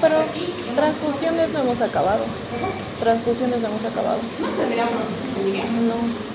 pero transfusiones no hemos acabado. Transfusiones no hemos acabado. ¿No terminamos con Miguel? No.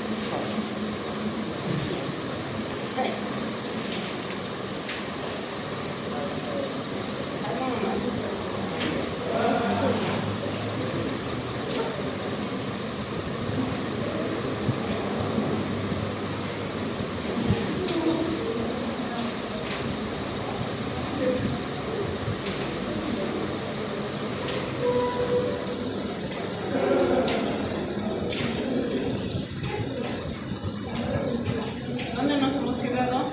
¿Dónde nos hemos quedado?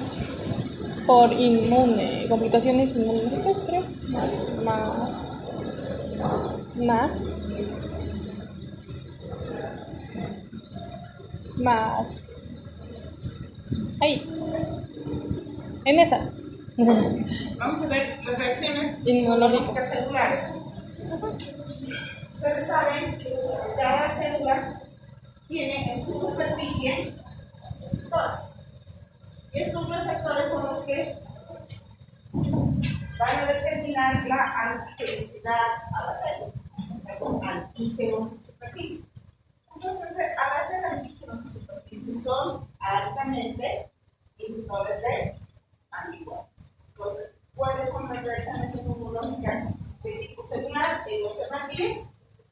Por inmune, complicaciones inmunológicas, creo. Más. Ahí. En esa. Vamos a ver las reacciones Inmunológicas. celulares. Ustedes saben que cada célula tiene en su superficie receptores. Y estos receptores son los que van a determinar la antigenicidad a la célula. O sea, son antígenos en superficie. Entonces, al hacer antígenos en superficie, son altamente inhibidores de anticuerpos. Entonces, ¿cuáles son las reacciones inmunológicas de tipo celular? En los hematíes,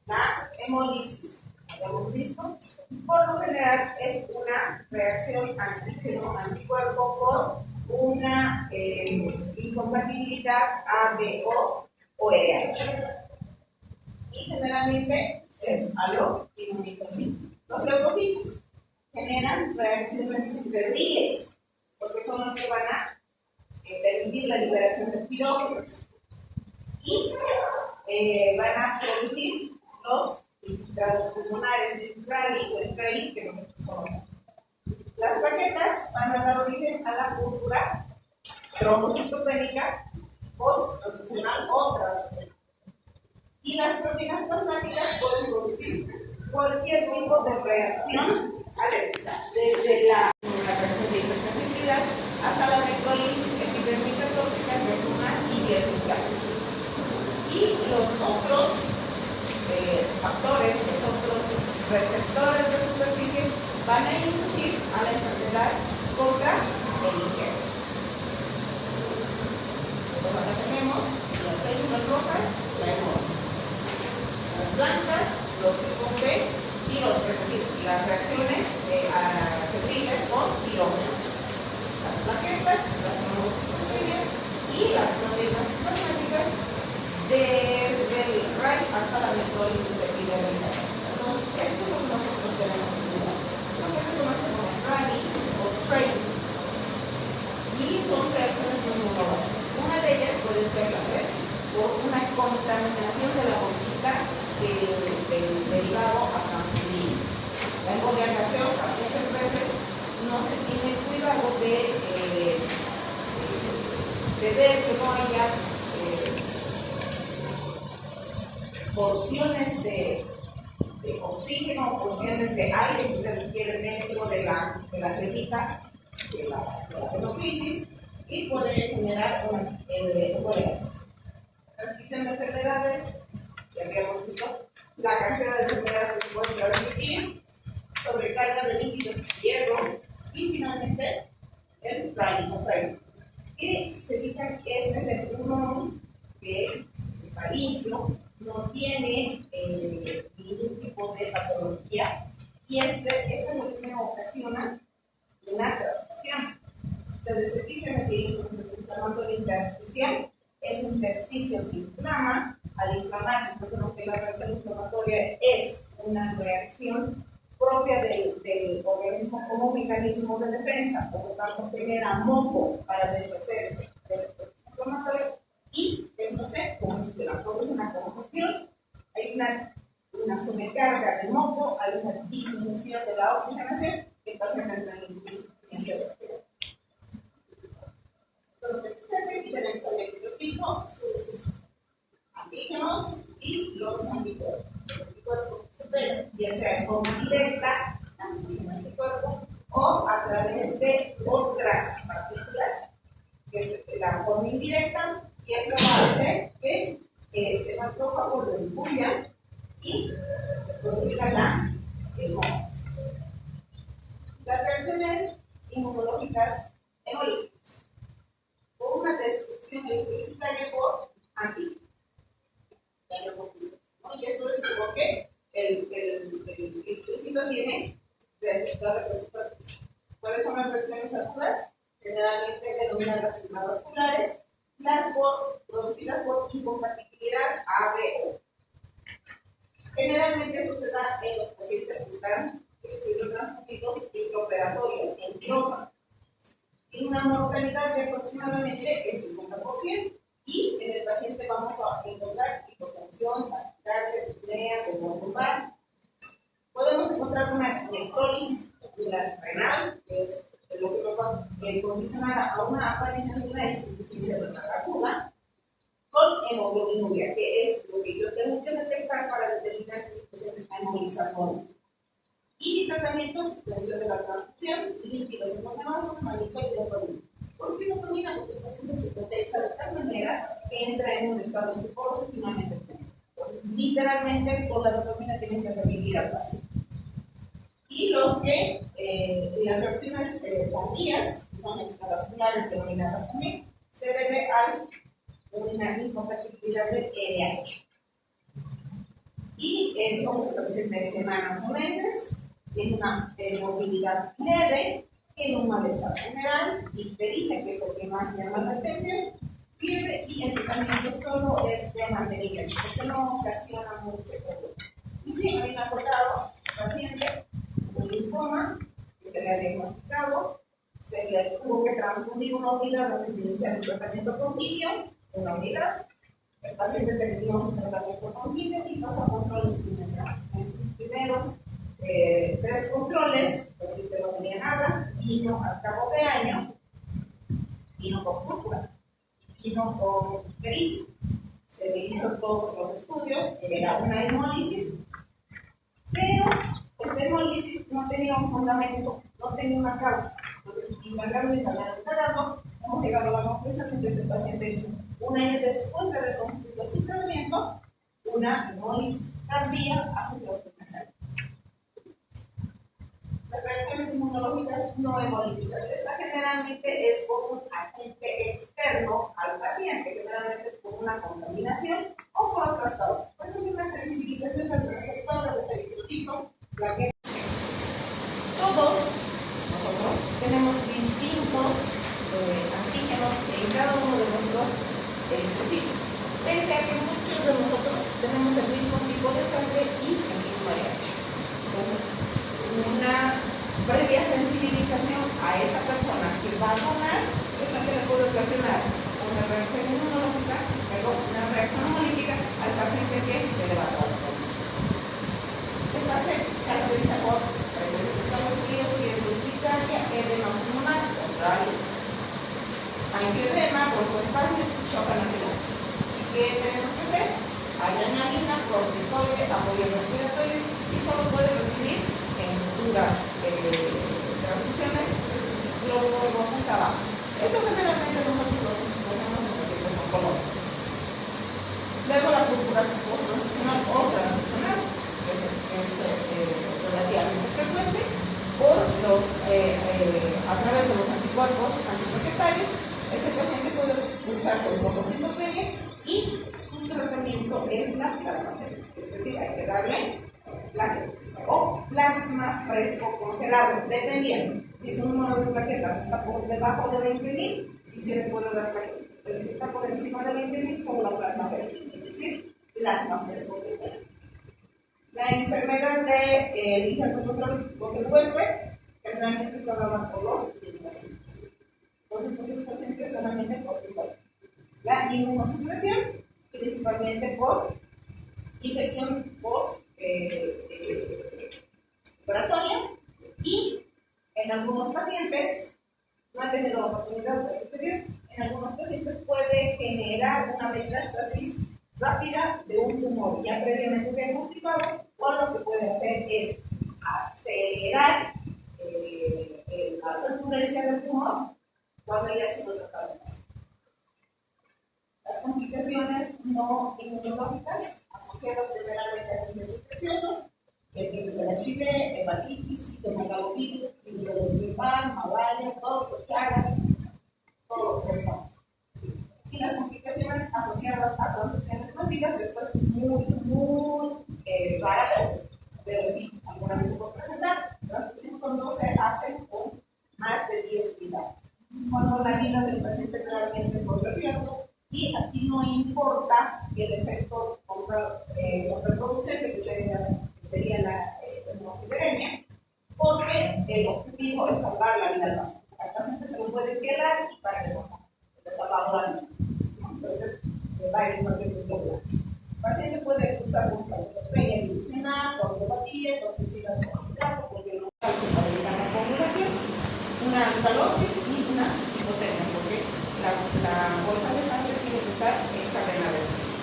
la hemólisis. Hemos visto, por lo general es una reacción antígeno-anticuerpo por una incompatibilidad ABO o RH. Y generalmente es aloinmunización. Los leucocitos generan reacciones febriles, porque son los que van a permitir la liberación de pirógenos y van a producir los infiltrados pulmonares, el RALI o el TRAI que nosotros conocemos. Las plaquetas van a dar origen a la púrpura trombocitopénica post-transfusional o transfusional. Y las proteínas plasmáticas pueden producir cualquier tipo de reacción alérgica, desde la reacción de hipersensibilidad hasta la necrólisis epidérmica tóxica, que es una idiosincrasia. Y los otros factores, los otros receptores de superficie van a inducir a la enfermedad contra el injerto. Ahora tenemos las células rojas, la hemólisis, las blancas, los tipos B y es decir, las reacciones febriles o pirógenos, las plaquetas, las hemocitopenias y las proteínas plasmáticas desde el RASH hasta la necrólisis epidérmica. Entonces, esto es lo que nosotros tenemos en cuenta. Lo que se conoce como RALI o TRAI. Y son reacciones inmunológicas. Una de ellas puede ser la sepsis por una contaminación de la bolsita del derivado a transferir. La embolia gaseosa muchas veces no se tiene cuidado de ver que no haya porciones de oxígeno o porciones de aire que ustedes quieren dentro de la cremita de la hemoclisis y puede generar una embolia gaseosa. Transmisión de enfermedades, ya habíamos visto, la cantidad de enfermedades que se pueden transmitir, sobrecarga de líquidos y hierro, y finalmente el TRAI. Y si se fijan, este es el pulmón que está limpio, no tiene ningún tipo de patología, y esta es lo que me ocasiona una transfusión. Ustedes se fijan que entonces el inflamatorio intersticial, ese intersticio se inflama. Al inflamarse, pues lo que la reacción inflamatoria es una reacción propia del organismo como mecanismo de defensa, por lo tanto genera moco para deshacerse de ese proceso inflamatorio, y esto se congestiona, produce una congestión, hay una sobrecarga de moco, hay una disminución de la oxigenación que pasa en la insuficiencia respiratoria. Lo que sucede, aquí tenemos el electrocito, sus antígenos y los anticuerpos. Los anticuerpos se ven, ya sea en forma directa, antígenos anticuerpos, o a través de otras partículas, que es la forma indirecta, y eso va a hacer que macrófago de Bullian y se produzca la hemólisis. Las reacciones inmunológicas hemolíticas o una destrucción linfocitaria por antígenos. Ya lo hemos visto, ¿no? Y eso es porque el linfocito tiene receptores reciprocantes. ¿Cuáles son las reacciones agudas? Generalmente denominadas intravasculares, las producidas por incompatibilidad ABO. Generalmente esto se da en los pacientes que están siendo transfundidos intraoperatorios en quirófano. Tiene una mortalidad de aproximadamente el 50%. Y en el paciente vamos a encontrar hipotensión, taquicardia, disnea, dolor lumbar. Podemos encontrar una necrólisis renal, que es lo que nos va a condicionar a una aparición de una insuficiencia renal aguda, con hemoglobinuria, que es lo que yo tengo que detectar para determinar si el paciente está inmovilizado o no. Y mi tratamiento, suspensión de la transfusión, líquidos endovenosos, manito y dopamina. ¿Por qué dopamina? Porque el paciente se potencia de tal manera que entra en un estado estuporoso y finalmente muere. Entonces, literalmente, con la dopamina tienen que revivir al paciente. Y las reacciones tardías, que son extravasculares denominadas también, se debe a una incompatibilidad de RH. Y es como se presenta en semanas o meses, tiene una movilidad leve, tiene un malestar general, ictericia, que es lo que más llama la atención, fiebre y el tratamiento solo es de mantenimiento, porque no ocasiona mucho dolor. Y sí, a mí me ha tocado paciente con linfoma, que se le ha diagnosticado, se le tuvo que transfundir una unidad donde se inicia el tratamiento con quimio, una unidad. El paciente terminó su tratamiento con quimio y pasó a controles trimestrales. En sus primeros 3 controles, el paciente no tenía nada, vino al cabo de año, vino con púrpura, vino con ictericia. Se le hizo todos los estudios, era una hemólisis, pero esta hemólisis no tenía un fundamento, no tenía una causa. Entonces, indagando, hemos llegado a la conclusión de que este paciente hecho un año después de haber concluido su tratamiento, una hemólisis tardía a su transfusión. Las reacciones inmunológicas no hemolíticas. Esta generalmente es por un agente externo al paciente, generalmente es por una contaminación o por otras causas. Por ejemplo, una sensibilización del receptor, de los eritrocitos, la que todos nosotros tenemos distintos antígenos en cada uno de nuestros eritrocitos. Pese a que muchos de nosotros tenemos el mismo tipo de sangre y el mismo RH. Entonces, una previa sensibilización a esa persona que va a donar es la que le puede ocasionar una reacción inmunológica, una reacción hemolítica al paciente que se le va a transformar. Esta se caracteriza por presencia de escalofríos, fiebre urticaria, edema pulmonar, contrario, angioedema, broncoespasmo, shock anafiláctico. ¿Qué tenemos que hacer? Adrenalina, corticoide, apoyo respiratorio y solo puede recibir en futuras transfusiones glóbulos rojos trabajos. Esto generalmente nosotros lo hacemos en pacientes oncológicos. Luego la púrpura post-transfusional o transfusional, que es relativamente frecuente, a través de los anticuerpos antiplaquetarios. Este paciente puede pulsar con hipocondria y su tratamiento es la plasmaferesis. Es decir, hay que darle plaquetas o plasma fresco congelado, dependiendo. Si su número de plaquetas está por debajo de 20.000, sí se le puede dar plaquetas. Pero si está por encima de 20.000, solo la plasmaferesis, es decir, plasma fresco congelado. La enfermedad de linfoma contra el huésped generalmente está dada por los pacientes. Entonces, esos pacientes solamente por igual. La inmunosupresión, principalmente por infección post-operatoria y en algunos pacientes, no han tenido la oportunidad de estudios, en algunos pacientes puede generar una metástasis rápida de un tumor ya previamente diagnosticado, o lo que puede hacer es acelerar la recurrencia del tumor cuando ya ha sido tratado. Las Las complicaciones no inmunológicas asociadas generalmente a agentes infecciosos, el de la HIV, hepatitis, megalovirus, virus, malaria, todos los chagas, todos los estados. Y las complicaciones asociadas a transfusiones masivas, esto es muy rara vez, pero sí, alguna vez se puede presentar. Transfusión cuando se hace con más de 10 unidades. Cuando la vida del paciente claramente corre riesgo, y aquí no importa el efecto contraproducente que sería la hemosideremia, porque el objetivo es salvar la vida del paciente. Al paciente se lo puede quedar y para que no se le salvado la vida. Entonces, varios paquetes globulares. El paciente puede usar un peña adicional, homeopatía, toxicidad de citrato, porque no calcio para evitar la coagulación, una alcalosis y una hipotermia, porque la bolsa de sangre tiene que estar en cadena de frío.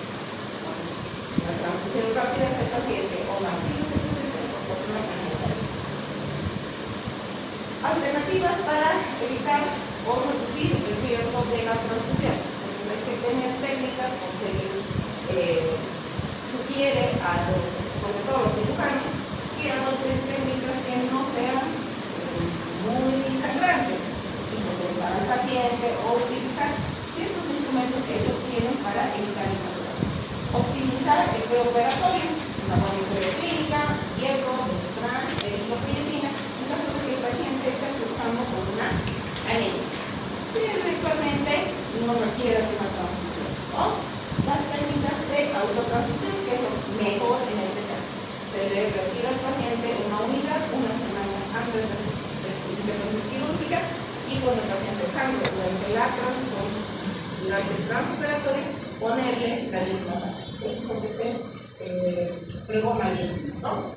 La transfusión rápida es el paciente o masivo se presenta en proporción a la alternativas para evitar o reducir el riesgo de la transfusión. Entonces hay que tener técnicas, o se les sugiere a los, sobre todo los cirujanos, que adopten técnicas que no sean muy sangrantes, hipotensar al paciente o utilizar ciertos instrumentos que ellos tienen para evitar el sangrado. Optimizar el preoperatorio, una buena historia clínica, hierro, dextran, eritropoyetina, en caso de que el paciente esté cursando con una anemia, que eventualmente no requiere de una transfusión. O las técnicas de autotransfusión, que es lo mejor en este caso. Se le retira al paciente una unidad unas semanas antes de su intervención quirúrgica, y cuando el paciente sangre durante el transoperatorio, ponerle la misma sangre. Eso es lo que se pregona bien, ¿no?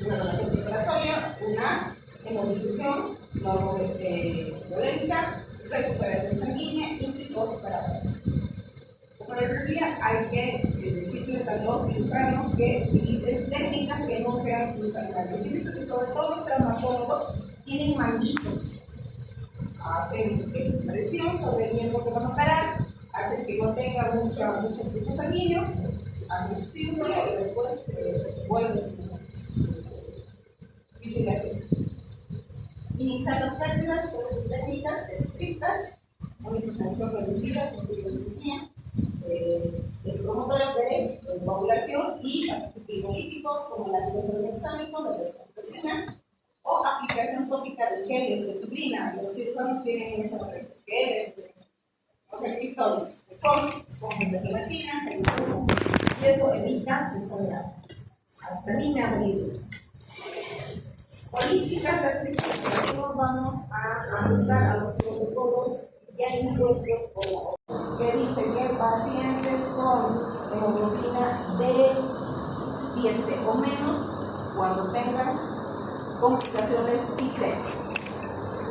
Una donación preparatoria, una hemodifusión no violenta, recuperación sanguínea y postoperatoria. Como les decía, hay que decirles a los cirujanos que utilicen técnicas que no sean sangrantes. Y visto que sobre todo los traumatólogos tienen manguitos, hacen presión sobre el miembro que van a operar, hacen que no tenga mucho flujo sanguíneo, hacen su cirugía y después vuelven su vigilación. Minimizar las pérdidas con técnicas estrictas, con hipertensión reducida, como yo les decía, promotores de coagulación y antipicolíticos como el ácido tranexámico, la descompresión, o aplicación tópica de geles de fibrina. Los cirujanos tienen esos geles, o sea, cristales, esponjas de gelatina, y eso evita el sangrado. Hasta niña morirles. Políticas restrictivas. Nos vamos a ajustar a los protocolos ya impuestos por la OMS, que dice que pacientes con hemoglobina de 7 o menos, cuando tengan complicaciones sistémicas,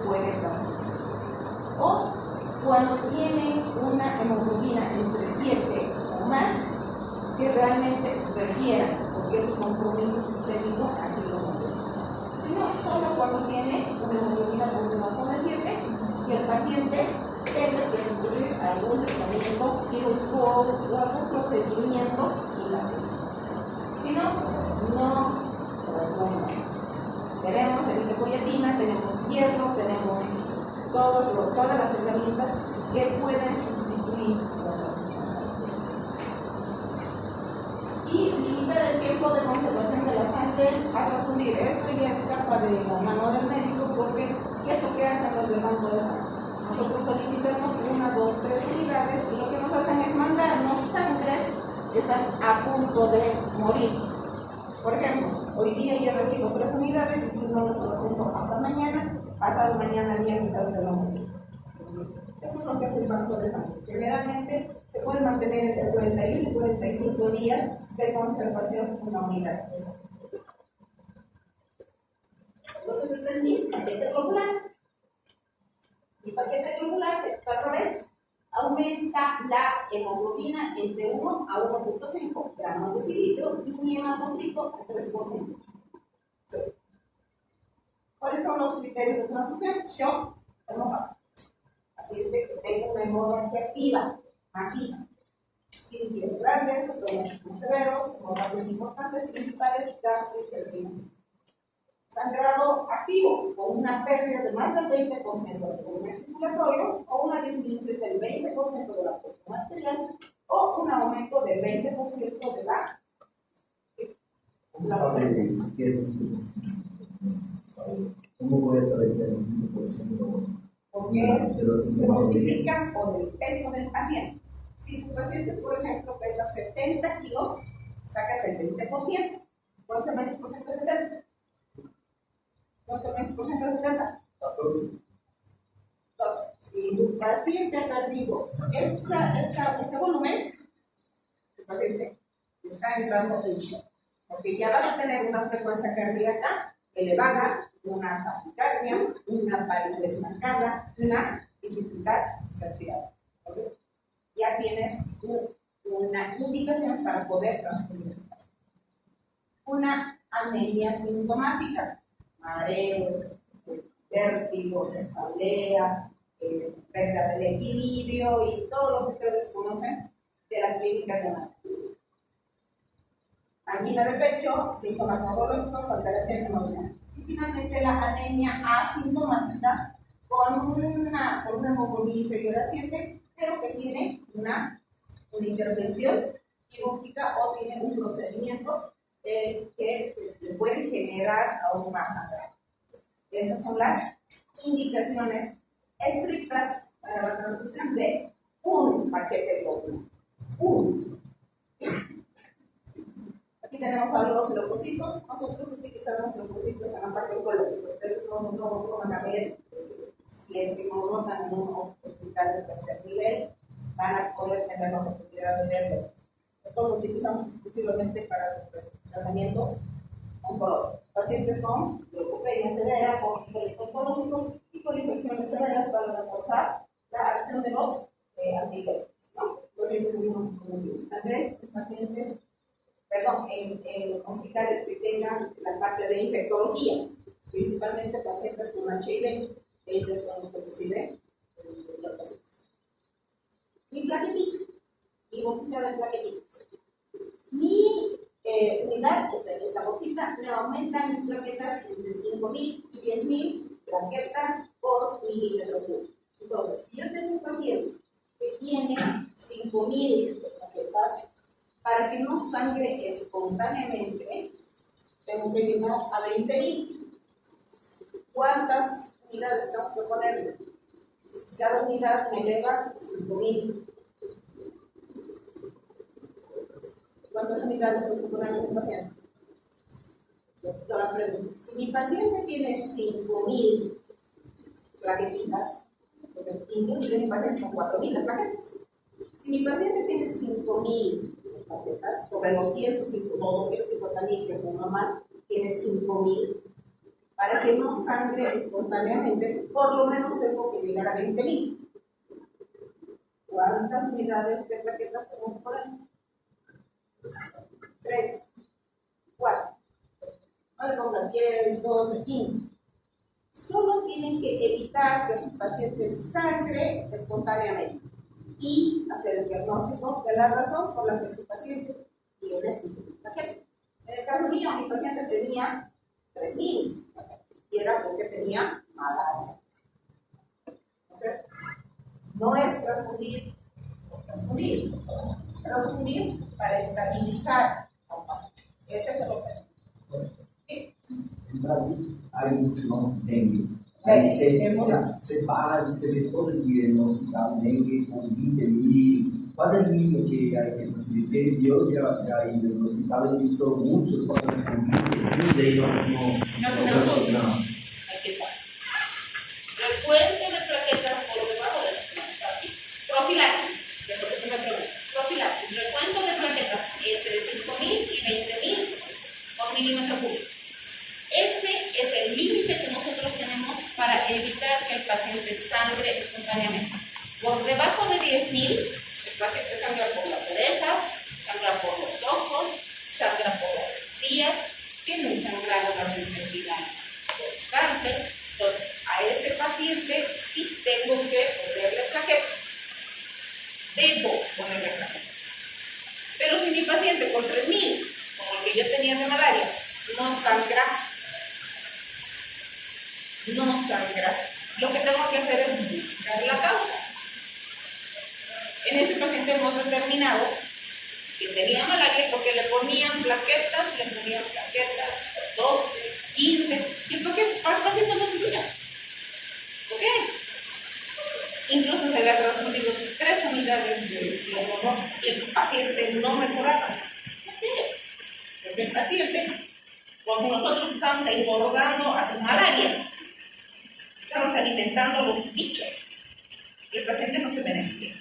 pueden transmitir. O cuando tienen una hemoglobina entre 7 o más, que realmente requieran, porque su compromiso sistémico así lo necesita. Sino solo cuando tiene una hemoglobina por debajo de 7, que el paciente tenga que recurrir a algún tratamiento quirúrgico o algún procedimiento invasivo. Si no, pues no. Tenemos eritropoyetina, tenemos hierro, tenemos todas las herramientas que pueden sustituir la transfusión sanguínea. Y limitar el tiempo de conservación de la sangre a transfundir. Esto ya escapa de la mano del médico, porque ¿qué es lo que hacen los del banco de sangre? Nosotros solicitamos 1, 2, 3 unidades y lo que nos hacen es mandarnos sangres que están a punto de morir. Por ejemplo, hoy día yo recibo 3 unidades y si no las presento hasta mañana, pasado mañana viernes a la noche. Eso es lo que hace el banco de sangre. Generalmente se puede mantener entre 41 y 45 días de conservación una unidad de sangre. Entonces, este es mi paquete globular. Mi paquete globular, está al revés, aumenta la hemoglobina entre 1 a 1.5 gramos de cilindro y mi hematocrito a 3%. ¿Cuáles son los criterios de transfusión? Shock hemorrágico. Paciente que tenga una hemorragia activa, masiva. síntomas grandes, problemas severos, hemorragias importantes, principales, gastrointestinales. Sangrado activo, con una pérdida de más del 20% del volumen circulatorio, o una disminución del 20% de la presión arterial, o un aumento del 20% de la... ¿Cómo sabe qué es 5%? ¿Cómo voy a saber si es 5%? Porque se multiplica por el peso del paciente. Si tu paciente, por ejemplo, pesa 70 kilos, sacas el 20%. ¿Cuánto es el 20% de 70? ¿Cuánto es el 20% de 70? Entonces, si tu paciente ha perdido ese volumen, el paciente está entrando en shock. Porque ya vas a tener una frecuencia cardíaca elevada, una taquicardia, una palidez marcada, una dificultad respiratoria. Entonces, ya tienes una indicación para poder transferir ese paciente. Una anemia sintomática, mareos, vértigo, cefalea, pérdida del equilibrio y todo lo que ustedes conocen de la clínica de una angina de pecho, síntomas neurológicos, alteración hemodinámica. Y finalmente la anemia asintomática con una hemoglobina inferior a 7, pero que tiene una intervención quirúrgica o tiene un procedimiento que le puede generar aún más sangrado. Esas son las indicaciones estrictas para la transfusión de un paquete global. Aquí tenemos a los leucocitos. Nosotros utilizamos leucocitos en la parte oncológica. Ustedes no van a ver si es que nos notan en un hospital de tercer nivel, van a poder tener la oportunidad de verlo. Esto lo utilizamos exclusivamente para tratamientos oncológicos. Pacientes con leucopenia severa, con oncológicos y con infecciones severas para reforzar la acción de los antibióticos. ¿No? Pacientes inmunocompetitivos. Tal vez pacientes, en hospitales que tengan la parte de infectología, principalmente pacientes con HIV, ellos son los que reciben los pacientes. Mi plaquetita, mi bolsita de plaquetitas. Mi unidad, esta bolsita, me aumenta mis plaquetas entre 5.000 y 10.000 plaquetas por milímetro cúbico. Entonces, si yo tengo un paciente que tiene 5.000 plaquetas, para que no sangre espontáneamente, tengo que llegar a 20.000. ¿Cuántas unidades tengo que ponerle? Cada unidad me eleva 5.000. ¿Cuántas unidades tengo que ponerle a un paciente? Doctora pregunta. Si mi paciente tiene 5.000 plaquetitas, porque inclusive mi paciente con 4.000 plaquetas. Si mi paciente tiene 5.000 plaquetas, sobre los 250.000, que es lo normal, tiene 5.000. Para que no sangre espontáneamente, por lo menos tengo que llegar a 20.000. ¿Cuántas unidades de plaquetas tengo que poner? 3, 4. Ahora pongan 10, 12, 15. Solo tienen que evitar que su paciente sangre espontáneamente y hacer el diagnóstico de la razón por la que su paciente tiene 5.000 plaquetas. En el caso mío, mi paciente tenía 3.000 plaquetas y era porque tenía malaria. Entonces, no es transfundir es transfundir para estabilizar al paciente. Ese es el objetivo. ¿Sí? En Brasil hay mucho dengue. Aí você para e você vê todo dia no hospital dengue com 20.000, quase el mismo que hay en los ministerios. Yo ya he ido al hospital y he visto muchos pacientes con 20.000 y no. Aquí está. Recuento de plaquetas por debajo de la profilaxis. Profilaxis. Recuento de plaquetas entre 5.000 y 20.000 por milímetro cúbico. Ese es el límite que nosotros tenemos para evitar que el paciente sangre espontáneamente. Por debajo de 10.000, el paciente sangra por las orejas, sangra por los ojos, sangra por las encías, tiene un sangrado gastrointestinal constante. Entonces, a ese paciente sí tengo que ponerle plaquetas. Debo ponerle plaquetas. En ese paciente hemos determinado que tenía malaria porque le ponían plaquetas, 12, 15, y el paciente no subía. ¿Ok? Incluso se le ha transferido 3 unidades de hormón y el paciente no mejoraba. ¿Por qué? Porque el paciente, cuando nosotros estábamos ahí borrando a su malaria, estamos alimentando a los bichos y el paciente no se beneficia.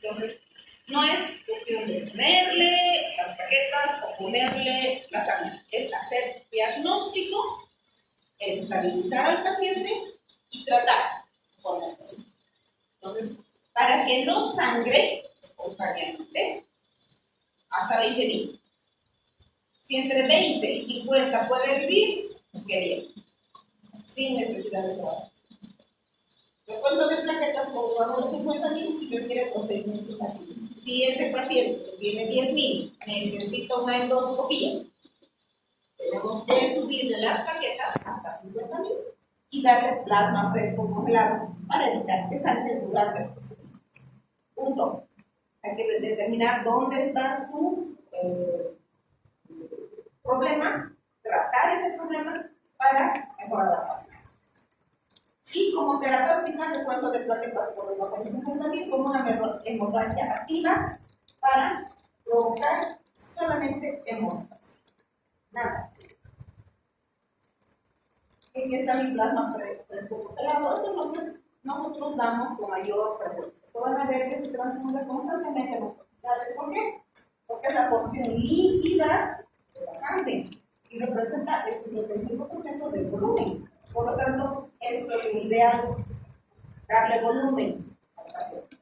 Entonces, no es cuestión de ponerle las plaquetas o ponerle la sangre, es hacer diagnóstico, estabilizar al paciente y tratar con el paciente. Entonces, para que no sangre espontáneamente, hasta 20.000. Si entre 20 y 50 puede vivir, qué bien, sin necesidad de trabajo. Recuento de plaquetas por debajo de 50.000 si requiere procedimiento invasivo. Si ese paciente tiene 10.000, necesita una endoscopía, tenemos que subirle las plaquetas hasta 50.000 y darle plasma fresco congelado para evitar que salte durante el procedimiento. Punto. Hay que determinar dónde está su problema, tratar ese problema para mejorar la paciente. Y como terapéutica, recuento de plaquetas por debajo de 50.000 como una hemorragia activa para provocar solamente hemostasis. Nada. Aquí está mi plasma fresco congelado. Esto es lo que nosotros damos con mayor frecuencia. Van a ver que se transfunde constantemente en los hospitales. ¿Por qué? Porque es la porción líquida de la sangre y representa el 55% del volumen. Por lo tanto, esto es lo ideal, darle volumen al paciente.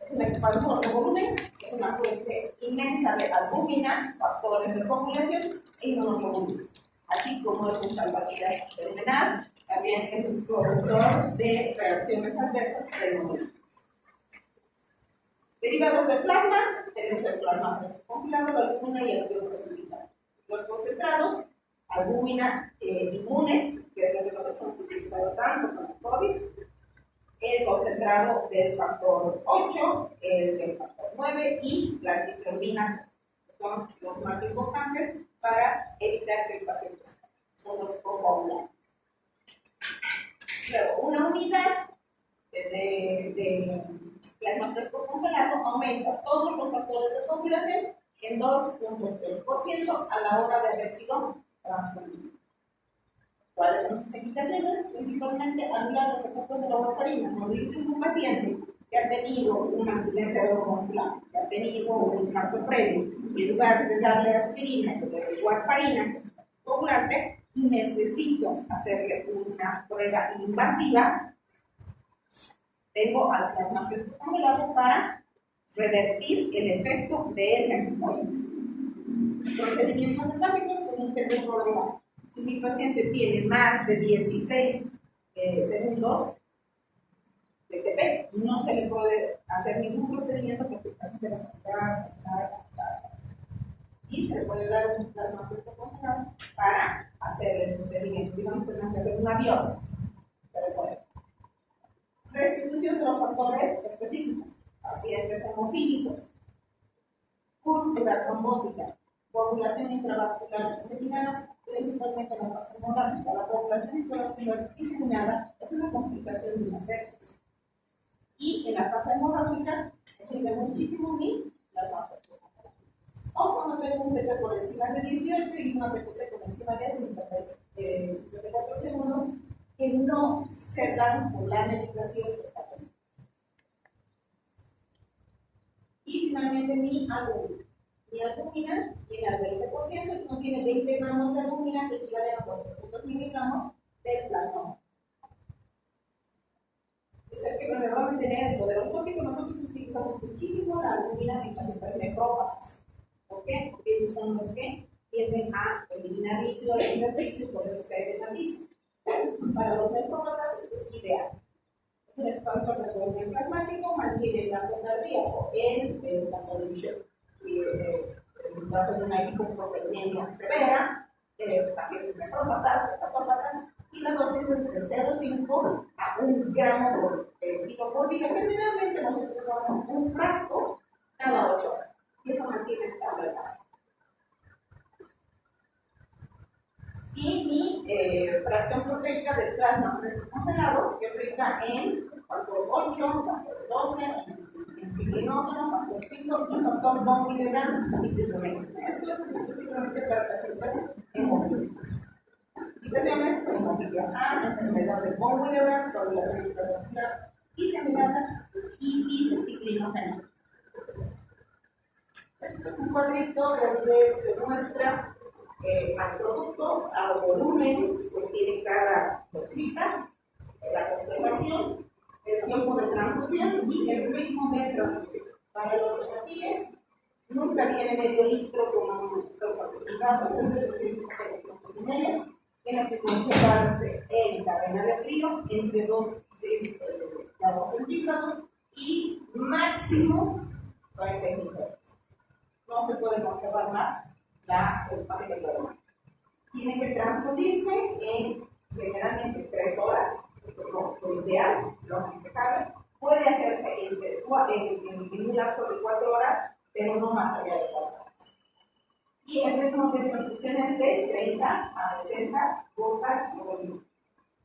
Es un expansor de volumen, es una fuente inmensa de albúmina, factores de coagulación e inmunoglobulinas. Así como es un salvavidas terminal, también es un productor de reacciones adversas del volumen. Derivados del plasma, tenemos el plasma fresco congelado, la albúmina y el ácido precipitado. Los concentrados, albúmina inmune, que es lo que nosotros hemos utilizado tanto para el COVID, el concentrado del factor 8, el del factor 9 y la antiglobulina, que son los más importantes para evitar que el paciente escape. Son los coagulantes. Luego, una unidad de plasma fresco congelado aumenta todos los factores de coagulación en 2.3% a la hora de haber sido transfundido. ¿Cuáles son sus indicaciones? Principalmente anular los efectos de la warfarina. Cuando yo tengo un paciente que ha tenido un accidente cerebrovascular, que ha tenido un infarto previo, en lugar de darle aspirina, le doy warfarina, que es un coagulante, y necesito hacerle una prueba invasiva, tengo al plasma fresco congelado para revertir el efecto de ese anticuerpo. Procedimientos hepáticos con un problema. Si mi paciente tiene más de 16 segundos de TP, no se le puede hacer ningún procedimiento porque el paciente va a saltar. Y se le puede dar un plasma fresco congelado para hacer el procedimiento. Digamos que tenemos que hacer una biopsia. Se le puede hacer. Restitución de los factores específicos. Pacientes hemofílicos, cúrcula trombótica, coagulación intravascular diseminada, principalmente en la fase hemorrágica. La coagulación intravascular diseminada es una complicación de una sepsis. Y en la fase hemorrágica sirve muchísimo mi plasma fresco congelado. O cuando tengo un TP por encima de 18 y una PPT por encima de 54 segundos, que no se dan por la medicación establecida. Y finalmente mi albúmina. Mi albúmina tiene al 20% y contiene 20 gramos de albúmina, que equivale a 400 miligramos de plasma. Es el que nos va a mantener el poder oncológico. Nosotros utilizamos muchísimo la albúmina en pacientes nefrópatas. ¿Por qué? Porque ellos son los que tienden a eliminar líquido del intersticio y por eso se dematiza. Para los nefrópatas esto es ideal. Es un expansor de volumen plasmático, mantiene el vaso cardíaco en la solución. En caso de una hipoproteinemia severa, pacientes nefrópatas, hepatópatas, y la dosis es de 0,5 a 1 gramo por kilo por día. Generalmente nosotros damos 1 mantiene estable el plasma. Y mi fracción proteica del plasma fresco congelado, que rica en factor 8, factor 12, en filinógeno, factor 5 y factor von Willebrand y triptófano. Esto es específicamente para pacientes hemofílicos. Situaciones como hemofilia A, enfermedad de von Willebrand, coagulación intravascular diseminada y disciplinógena. Esto es un cuadrito donde se muestra al producto, al volumen que tiene cada bolsita, la conservación, el tiempo de transfusión y el ritmo de transfusión. Para los hepatíes, nunca viene medio litro como los certificados, es de 350 ml. Tiene que conservarse en cadena de frío entre 2 y 6 grados centígrados y máximo 45 horas. No se puede conservar más el papel de plasma. Tiene que transfundirse en generalmente 3 horas, lo ideal, lo que se cabe. Puede hacerse en un lapso de 4 horas, pero no más allá de 4 horas. Y el ritmo de transfusión es de 30 a 60 gotas por minuto.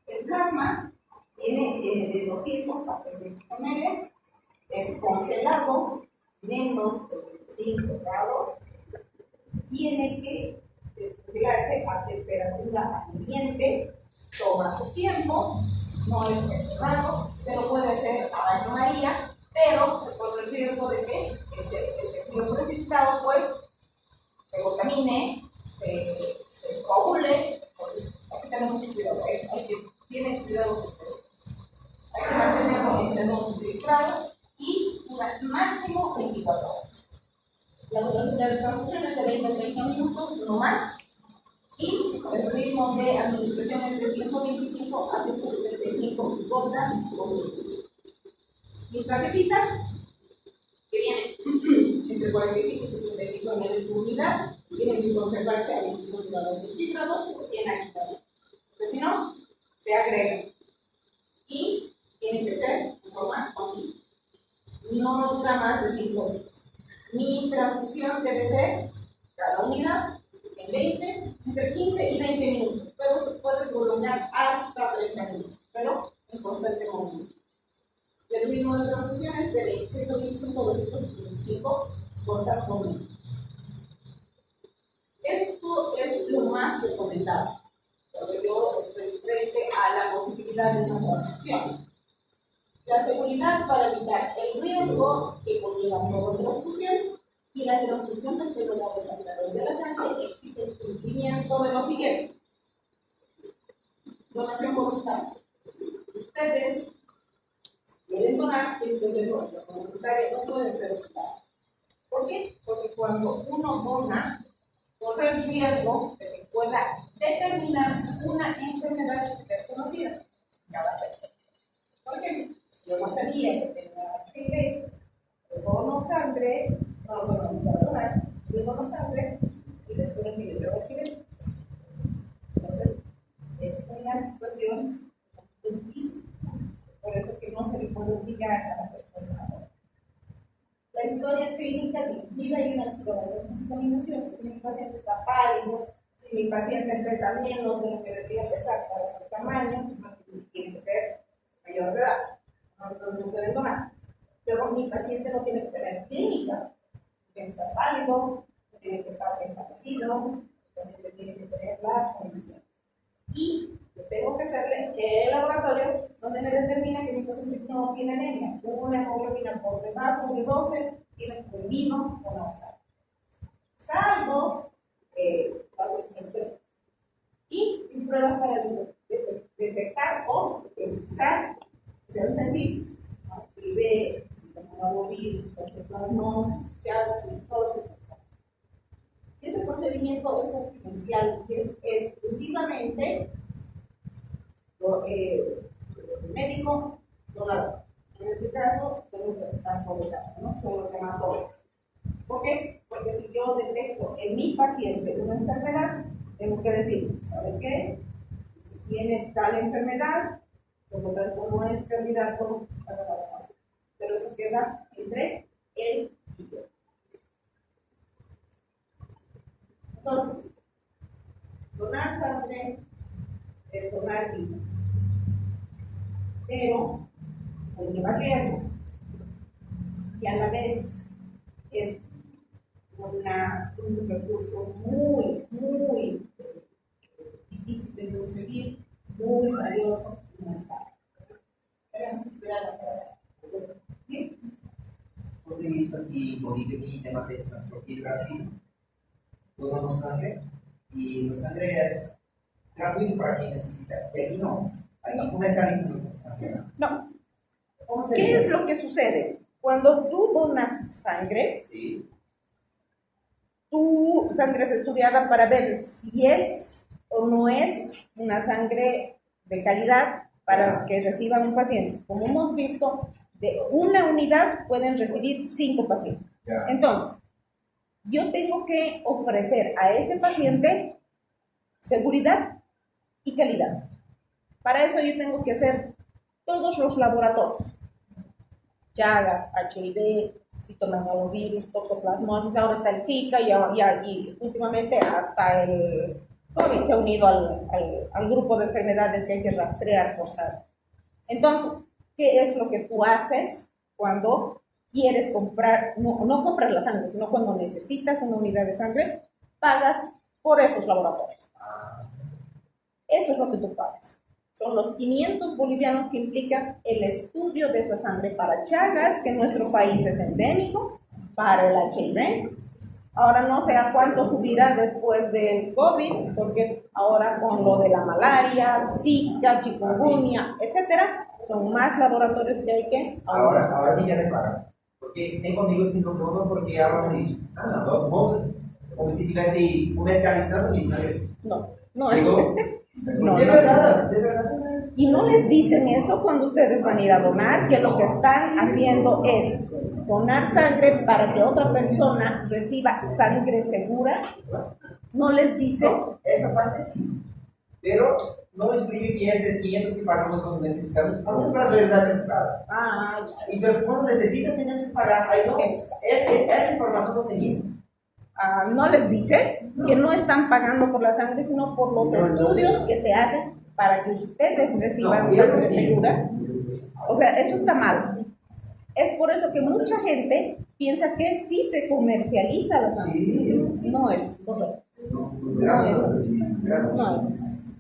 El plasma tiene de 200 a 300 ml, es congelado, menos de 25 grados. Tiene que descongelarse a temperatura ambiente, toma su tiempo, no es cerrado, se lo puede hacer a baño María, pero se corre el riesgo de que ese frío precipitado pues se contamine, se coagule. Entonces hay que tener mucho cuidado, tiene cuidados especiales. Hay que mantenerlo entre 2 y 6 grados y dura máximo 24 horas. La duración de la transfusión es de 20 a 30 minutos, no más. Y el ritmo de administración es de 125 a 175 gotas por minuto. Mis plaquetitas, que vienen entre 45 y 75 ml por unidad, tienen que conservarse a 22 grados centígrados en agitación, porque si no, se agregan. Y tienen que ser en forma continua. No dura más de 5 minutos. Mi transfusión debe ser cada unidad en entre 15 y 20 minutos, pero se puede prolongar hasta 30 minutos, pero en constante movimiento. El ritmo de transfusión es de 125 a 225 gotas por minuto. Esto es lo más recomendado, porque yo estoy frente a la posibilidad de una transfusión. La seguridad para evitar el riesgo que conlleva toda transfusión y la transfusión de enfermedades a través de la sangre exige el cumplimiento de lo siguiente. Donación voluntaria. Ustedes, si quieren donar, tienen que ser voluntarios, no pueden ser voluntarios. ¿Por qué? Porque cuando uno dona, corre el riesgo de que pueda determinar una enfermedad desconocida cada persona. Por ejemplo, yo no sabía que tenía HIV, yo dono sangre, yo dono sangre y después que yo tengo HIV. Entonces, es una situación difícil. Por eso que no se le puede obligar a la persona. La historia clínica dirigida y una exploración física minuciosa. Si mi paciente está pálido, si mi paciente pesa menos de lo que debería pesar para su tamaño, tiene que ser mayor de edad. No pueden donar. Pero mi paciente no tiene que tener clínica, tiene que estar pálido, tiene que estar enflaquecido, el paciente tiene que tener las condiciones. Y tengo que hacerle el laboratorio donde me determina que mi paciente no tiene anemia, una hemoglobina por debajo de 12, tiene prohibido o no usar. Salvo casos extremos. Y mis pruebas para detectar o precisar sean sensibles. Si ve, si tomaba virus, toxoplasmosis, chagas, y todo lo que se. Este procedimiento es confidencial y es exclusivamente el médico donador. En este caso, son los que están autorizados, ¿no? Son los hematólogos. ¿Por qué? Porque si yo detecto en mi paciente una enfermedad, tengo que decir, ¿sabe qué? Si tiene tal enfermedad, por lo tanto no es candidato para la donación. Pero eso queda entre él y yo. Entonces, donar sangre es donar vida, pero conlleva riesgos y a la vez es un recurso muy difícil de conseguir, muy valioso y muy caro. Tenemos que cuidar las cosas. ¿Sí? Yo he visto aquí en Bolivia que tema de esto, porque en Brasil donamos sangre y la sangre es gratuito para quien necesita. Y aquí no, aquí comercializan la sangre. No. ¿Cómo ¿Qué sería? es lo que sucede? Cuando tú donas sangre, Sí. tu sangre es estudiada para ver si es o no es una sangre de calidad para que reciba un paciente. Como hemos visto, de una unidad pueden recibir 5 pacientes. Ya. Entonces, yo tengo que ofrecer a ese paciente seguridad y calidad. Para eso yo tengo que hacer todos los laboratorios. Chagas, HIV, citomegalovirus, toxoplasmosis, ahora está el Zika y últimamente hasta el COVID se ha unido al grupo de enfermedades que hay que rastrear por sangre. Entonces, ¿qué es lo que tú haces cuando quieres comprar, no comprar la sangre, sino cuando necesitas una unidad de sangre? Pagas por esos laboratorios. Eso es lo que tú pagas. Son los 500 bolivianos que implican el estudio de esa sangre para Chagas, que en nuestro país es endémico, para el HIV. Ahora no sé a cuánto subirá después del COVID, porque ahora con lo de la malaria, Zika, chikungunya, etcétera, son más laboratorios que hay que aumentar. Ahora me queda claro. Porque tengo amigos que no donan porque hablan disso. No, como si estuviese comercializando mi sangre. No, Digo, no, de no. verdad, de verdad. Y no les dicen eso cuando ustedes van a ir a donar, que lo que están haciendo es donar sangre para que otra persona reciba sangre segura. No les dicen. No, esa parte sí. Pero no explique que estos 500 que pagamos cuando necesitamos. Algunos brasileños han precisado. Entonces, cuando necesitan, tenemos que pagar. Ahí no. Esa información no tenía. No les dicen que no están pagando por la sangre, sino por los estudios que se hacen para que ustedes reciban sangre segura. O sea, eso está mal. Es por eso que mucha gente piensa que sí se comercializa la sangre. No es correcto. No es así. No es así.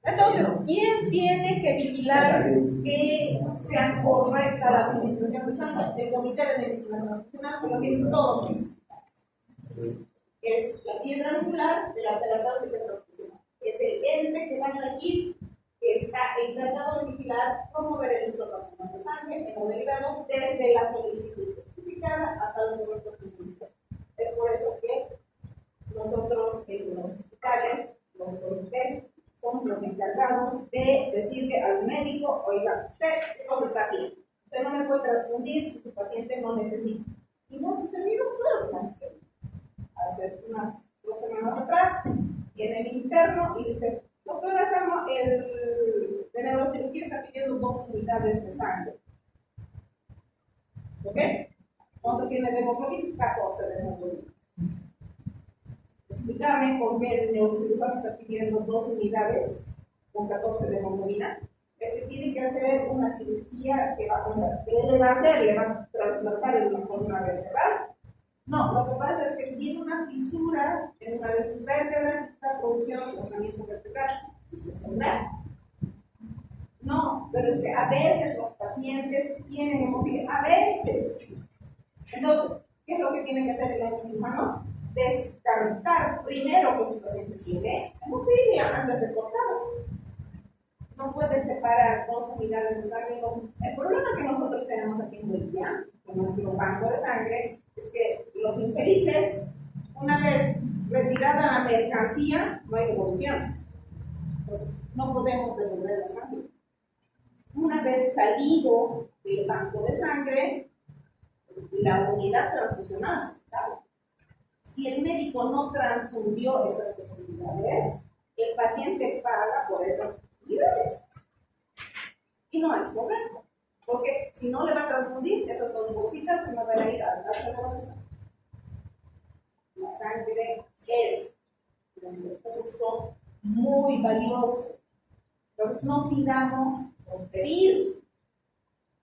Entonces, ¿quién tiene que vigilar que sea correcta la administración de sangre? El Comité de Medicina Transfusional, que lo tiene todo. Es la piedra angular de la terapéutica transfusional. Es el ente que va a regir, que está encargado de vigilar, promover el uso racional de sangre en moderados desde la solicitud justificada hasta los momentos finalistas. Es por eso que nosotros en los hospitales, los comités, somos los encargados de decirle al médico: oiga, usted, ¿qué cosa está haciendo? Usted no me puede transfundir si su paciente no necesita. ¿Y no ha sucedido? Claro que no ha sucedido. Hace unas 2 semanas atrás, viene el interno y dice: doctora, el de neurocirugía está pidiendo 2 unidades de sangre. ¿Ok? ¿Cuánto tiene de hemoglobina? 14 de hemoglobina. Explicarme por qué el neurocirujano está pidiendo 2 unidades con 14 de hemoglobina. Es que tiene que hacer una cirugía que va a hacer. ¿Qué le va a hacer? ¿Le va a trasplantar en una columna vertebral? No, lo que pasa es que tiene una fisura en una de sus vértebras y está produciendo desplazamiento vertebral. No, pero es que a veces los pacientes tienen hemofilia, a veces. Entonces, ¿qué es lo que tiene que hacer el neurocirujano? Descartar primero que su paciente tiene hemofilia antes de cortarlo. No puede separar 2 unidades de sangre. El problema que nosotros tenemos aquí en Bolivia, con nuestro banco de sangre, es que los infelices, una vez retirada la mercancía, no hay devolución. Pues no podemos devolver la sangre. Una vez salido del banco de sangre, la unidad transfusional se acaba. Si el médico no transfundió esas 2 unidades, el paciente paga por esas 2 unidades. Y no es correcto. Porque si no le va a transfundir, esas 2 bolsitas se me van a ir a la taxa de basura. La sangre es muy valioso. Entonces, no pidamos por pedir,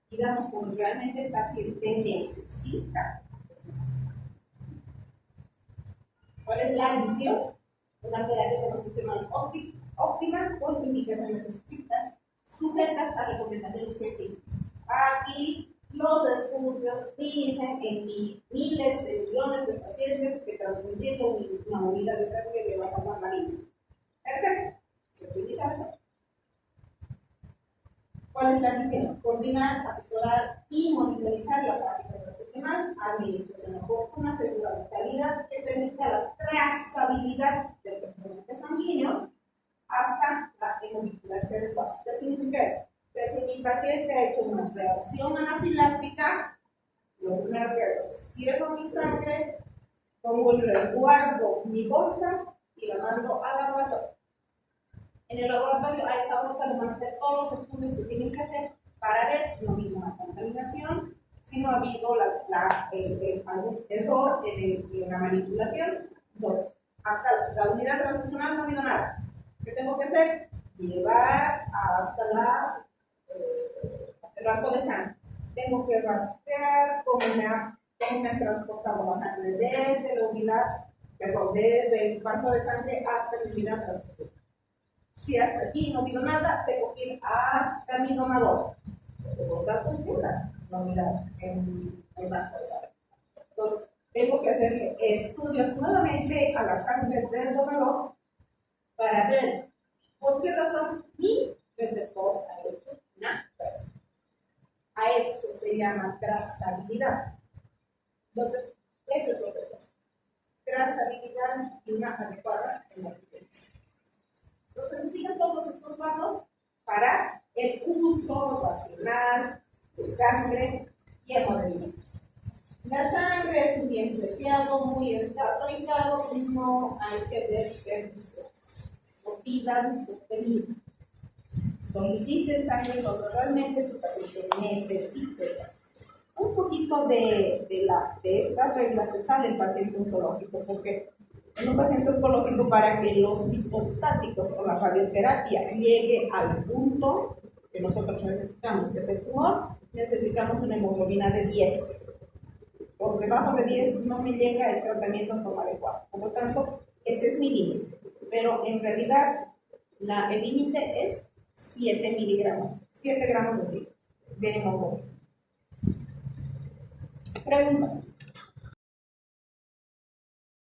pidamos como realmente el paciente necesita. ¿Cuál es la visión? Una terapia transfusional óptima con indicaciones estrictas, sujetas a recomendaciones científicas. Aquí los estudios dicen en miles de millones de pacientes que transfundiendo una unidad de sangre le va a salvar la vida. Perfecto. Se utiliza eso. ¿Cuál es la misión? Coordinar, asesorar y monitorizar la práctica transfusional, administración oportuna, segura de calidad, que permita la trazabilidad del componente sanguíneo hasta la hemovigilancia adecuada. ¿Qué significa eso? Que si mi paciente ha hecho una reacción anafiláctica, lo primero que hago es cierro mi sangre, pongo el resguardo, mi bolsa y la mando al laboratorio. En el laboratorio a esa bolsa le van a hacer todos los estudios que tienen que hacer para ver si no ha habido una contaminación, si no ha habido algún error en la manipulación. Entonces, hasta la unidad transfusional no ha habido nada. ¿Qué tengo que hacer? Llevar hasta el banco de sangre. Tengo que rastrear cómo me han transportado la sangre desde la unidad, desde el banco de sangre hasta la unidad transfusional. Si hasta aquí no ha habido nada, tengo que ir hasta mi donador. Los datos quedan la unidad en el banco de sangre. Entonces, tengo que hacerle estudios nuevamente a la sangre del donador para ver por qué razón mi receptor ha hecho una reacción. A eso se llama trazabilidad. Entonces, eso es lo que pasa. Trazabilidad y una adecuada hemovigilancia. Entonces, se siguen todos estos pasos para el uso racional de sangre y hemodinamismo. La sangre es un bien preciado, muy escaso y caro, y no hay que desperdiciar. No pidan por pedir. Soliciten sangre cuando realmente su paciente necesite sangre. Un poquito de esta regla se sale el paciente oncológico, porque en un paciente oncológico, para que los citostáticos o la radioterapia llegue al punto que nosotros necesitamos, que es el tumor, necesitamos una hemoglobina de 10. Por debajo de 10 no me llega el tratamiento en forma adecuada. Por lo tanto, ese es mi límite. Pero en realidad, el límite es 7 miligramos, 7 gramos de hemoglobina. Preguntas.